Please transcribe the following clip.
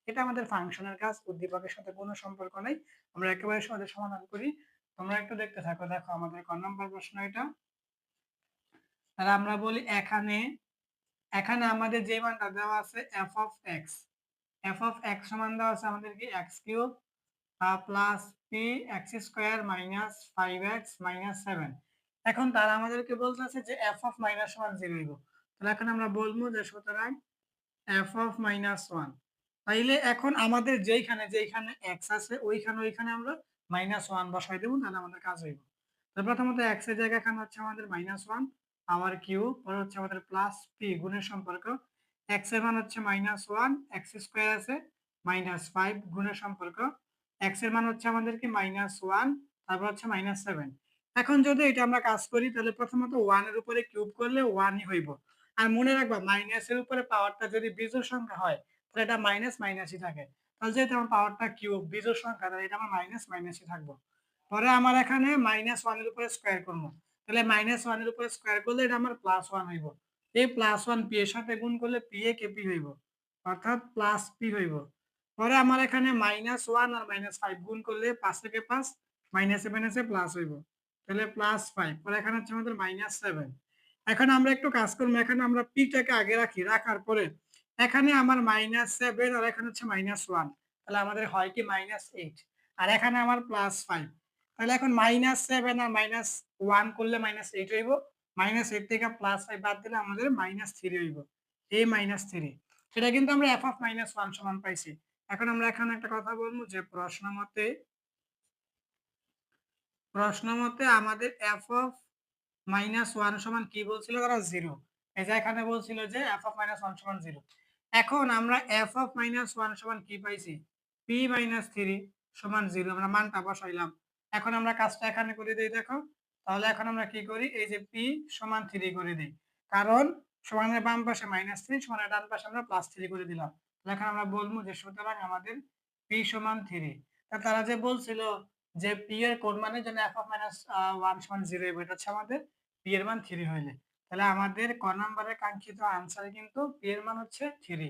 এটা আমাদের ফাংশনের কাজ, উদ্দীপকের সাথে কোনো সম্পর্ক নাই। আমরা একেবারে সহজে সমাধান করি। তোমরা একটু দেখতে থাকো। দেখো আমাদের ক নাম্বার প্রশ্ন এটা। তাহলে আমরা বলি এখানে আমাদের যে মানটা দেওয়া আছে f of x, f of x সমান দেওয়া আছে আমাদের কি x cube plus p x square minus 5x minus 7। এখন তারা আমাদেরকে বলতেছে যে f of মাইনাস 1 0 হইব। তাহলে এখন আমরা বলবো যে সুতরাং f of মাইনাস 1। তাইলে এখন আমাদের যেইখানে x আছে ওইখানে আমরা মাইনাস 1 বসাই দেবো, তাহলে আমাদের কাজ হইব। তো প্রথমত x এর জায়গা এখানে হচ্ছে আমাদের মাইনাস 1 আবার কিউ, পরে হচ্ছে আমাদের প্লাস p গুণের সম্পর্ক। x এর মান হচ্ছে মাইনাস 1, x স্কয়ার আছে মাইনাস 5 গুণের সম্পর্ক। x এর মান হচ্ছে আমাদের কি মাইনাস 1, তারপর হচ্ছে মাইনাস 7। এখন যদি এটা আমরা কাজ করি তাহলে প্রথমত 1 এর উপরে কিউব করলে 1ই হইব। আর মনে রাখবা মাইনাসের উপরে পাওয়ারটা যদি বিজোড় সংখ্যা হয় তাহলে এটা মাইনাস মাইনাসই থাকে। তাহলে যেহেতু আমার পাওয়ারটা কিউব বিজোড় সংখ্যা, তাহলে এটা আমার মাইনাস মাইনাসই থাকবো। পরে আমার এখানে মাইনাস 1 এর উপরে স্কয়ার করবো, তাহলে মাইনাস 1 এর উপরে স্কয়ার করলে এটা আমার প্লাস 1 হইব। এই প্লাস 1 পি এর সাথে গুণ করলে পি এ কে পি হইব, অর্থাৎ প্লাস পি হইব। পরে আমার এখানে মাইনাস 1 আর মাইনাস 5 গুণ করলে 5 থেকে 5 মাইনাসে মাইনাসে প্লাস হইব, তাহলে প্লাস 5। পরে এখানে হচ্ছে আমাদের মাইনাস 7। এখন আমরা একটু কাজ করবো, এখানে আমরা পিটাকে আগে রাখি, রাখার পরে এখানে আমার মাইনাস 7 আর এখানে হচ্ছে মাইনাস 1, তাহলে আমাদের হয় কি মাইনাস 8। আর এখানে আমার প্লাস 5। তাহলে এখন মাইনাস 7 আর মাইনাস 1 করলে মাইনাস 8 হইব। মাইনাস 8 থেকে প্লাস 5 বাদ দিলে আমাদের মাইনাস 3 হইব, a মাইনাস 3। সেটা কিন্তু আমরা f অফ মাইনাস 1 সমান পাইছি। এখন আমরা এখানে একটা কথা বলবো যে প্রশ্ন মতে আমাদের f অফ মাইনাস 1 সমান কি বলছিল তারা, 0। এই যে এখানে বলছিল যে f অফ মাইনাস 1 সমান 0। এখন আমরা f অফ মাইনাস 1 সমান কি পাইছি, p মাইনাস 3 সমান 0, আমরা মানটা বসাইলাম। এখন আমরা কাজটা এখানে করে দেই, দেখো। তাহলে এখন আমরা কি করি, এই যে p সমান 3 করে দিই, কারণ সমানের বাম পাশে মাইনাস 3, সমানের ডান পাশে আমরা প্লাস 3 করে দিলাম। তাহলে এখন আমরা বলবো যে সুতরাং আমাদের p সমান 3। তারা যে বলছিল যে p এর কোন মানের জন্য f অফ মাইনাস 1 সমান 0 হবে, এটা হচ্ছে আমাদের p এর মান 3 হইলে। তাহলে আমাদের ক নাম্বারের কাঙ্ক্ষিত আনসার কিন্তু p এর মান হচ্ছে 3।